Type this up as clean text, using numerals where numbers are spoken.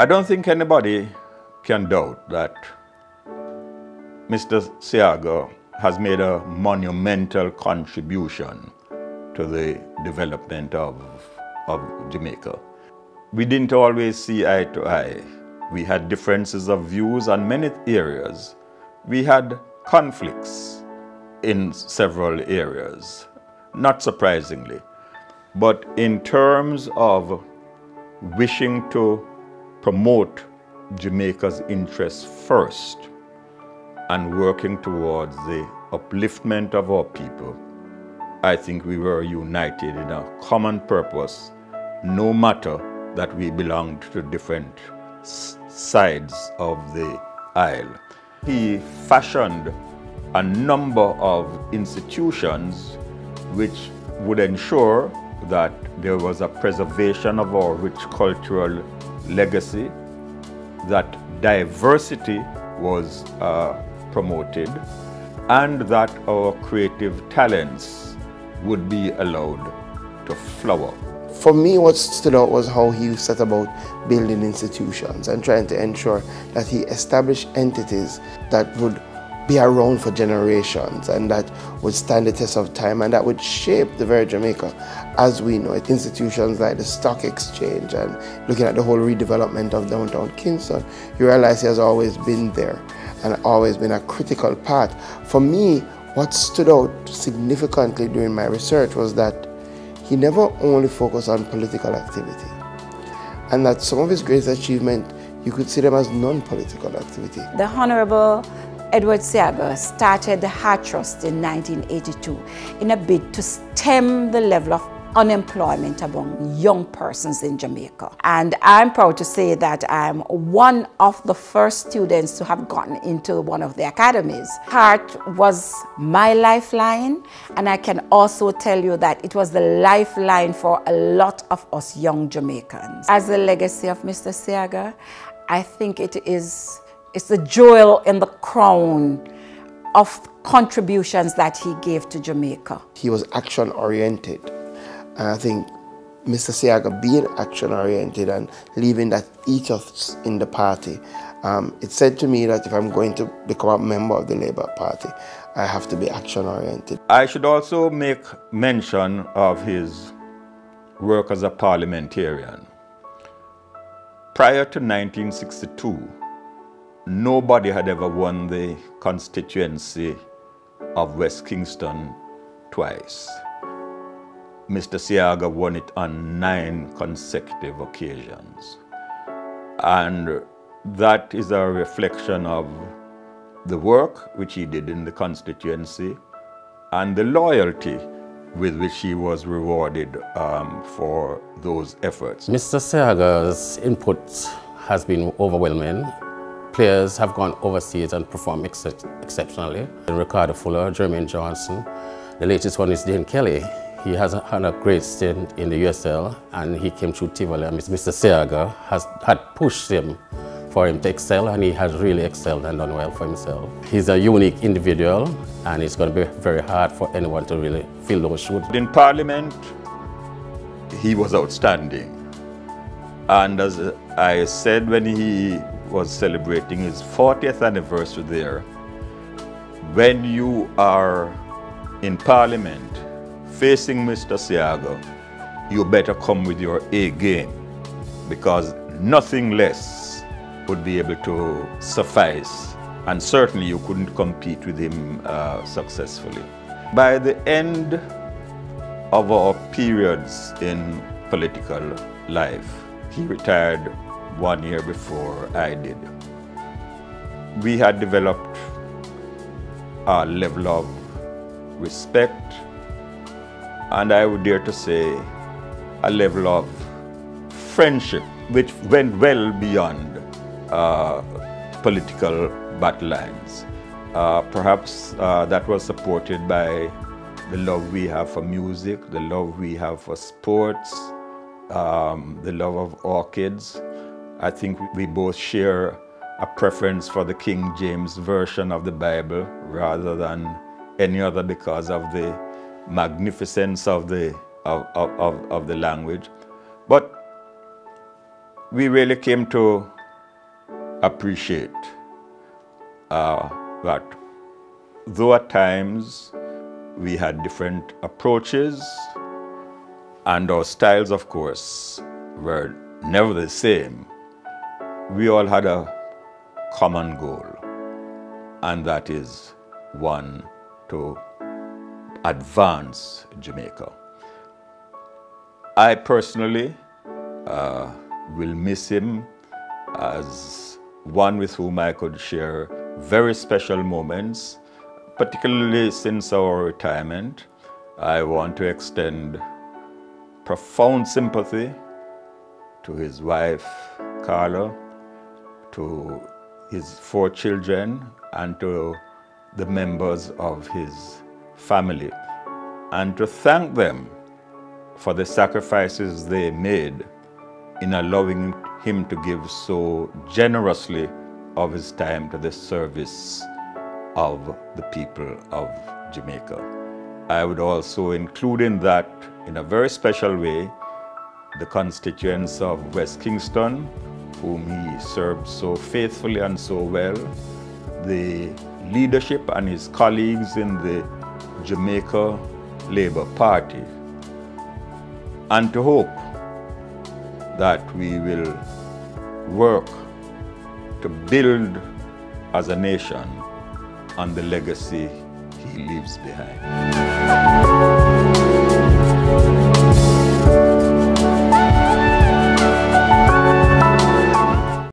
I don't think anybody can doubt that Mr. Seaga has made a monumental contribution to the development of Jamaica. We didn't always see eye to eye. We had differences of views on many areas. We had conflicts in several areas, not surprisingly. But in terms of wishing to promote Jamaica's interests first and working towards the upliftment of our people, I think we were united in a common purpose, no matter that we belonged to different sides of the aisle. He fashioned a number of institutions which would ensure that there was a preservation of our rich cultural legacy, that diversity was promoted, and that our creative talents would be allowed to flower. For me, what stood out was how he set about building institutions and trying to ensure that he established entities that would be around for generations and that would stand the test of time and that would shape the very Jamaica as we know it. Institutions like the Stock Exchange and looking at the whole redevelopment of downtown Kingston, you realize he has always been there and always been a critical part. For me, what stood out significantly during my research was that he never only focused on political activity, and that some of his greatest achievements, you could see them as non-political activity. The Honorable Edward Seaga started the Heart Trust in 1982 in a bid to stem the level of unemployment among young persons in Jamaica. And I'm proud to say that I'm one of the first students to have gotten into one of the academies. Heart was my lifeline, and I can also tell you that it was the lifeline for a lot of us young Jamaicans. As the legacy of Mr. Seaga, I think it's the jewel in the crown of contributions that he gave to Jamaica. He was action-oriented. And I think Mr. Seaga being action-oriented and leaving that ethos in the party, it said to me that if I'm going to become a member of the Labour Party, I have to be action-oriented. I should also make mention of his work as a parliamentarian. Prior to 1962, nobody had ever won the constituency of West Kingston twice. Mr. Seaga won it on 9 consecutive occasions. And that is a reflection of the work which he did in the constituency and the loyalty with which he was rewarded for those efforts. Mr. Seaga's input has been overwhelming. Players have gone overseas and performed exceptionally. Ricardo Fuller, Jermaine Johnson. The latest one is Dean Kelly. He has had a great stint in the USL and he came through Tivoli, and Mr. Seaga had pushed him for him to excel, and he has really excelled and done well for himself. He's a unique individual, and it's going to be very hard for anyone to really fill those shoes. In Parliament, he was outstanding. And as I said when he was celebrating his 40th anniversary there, when you are in Parliament facing Mr. Seaga, you better come with your A game, because nothing less would be able to suffice, and certainly you couldn't compete with him successfully. By the end of our periods in political life, he retired 1 year before I did. We had developed a level of respect, and I would dare to say a level of friendship which went well beyond political battle lines. Perhaps that was supported by the love we have for music, the love we have for sports, the love of orchids. I think we both share a preference for the King James Version of the Bible rather than any other because of the magnificence of the language. But we really came to appreciate that though at times we had different approaches and our styles, of course, were never the same, we all had a common goal, and that is one to advance Jamaica. I personally will miss him as one with whom I could share very special moments, particularly since our retirement. I want to extend profound sympathy to his wife, Carla, to his 4 children, and to the members of his family, and to thank them for the sacrifices they made in allowing him to give so generously of his time to the service of the people of Jamaica. I would also include in that, in a very special way, the constituents of West Kingston, whom he served so faithfully and so well, the leadership and his colleagues in the Jamaica Labour Party, and to hope that we will work to build as a nation on the legacy he leaves behind.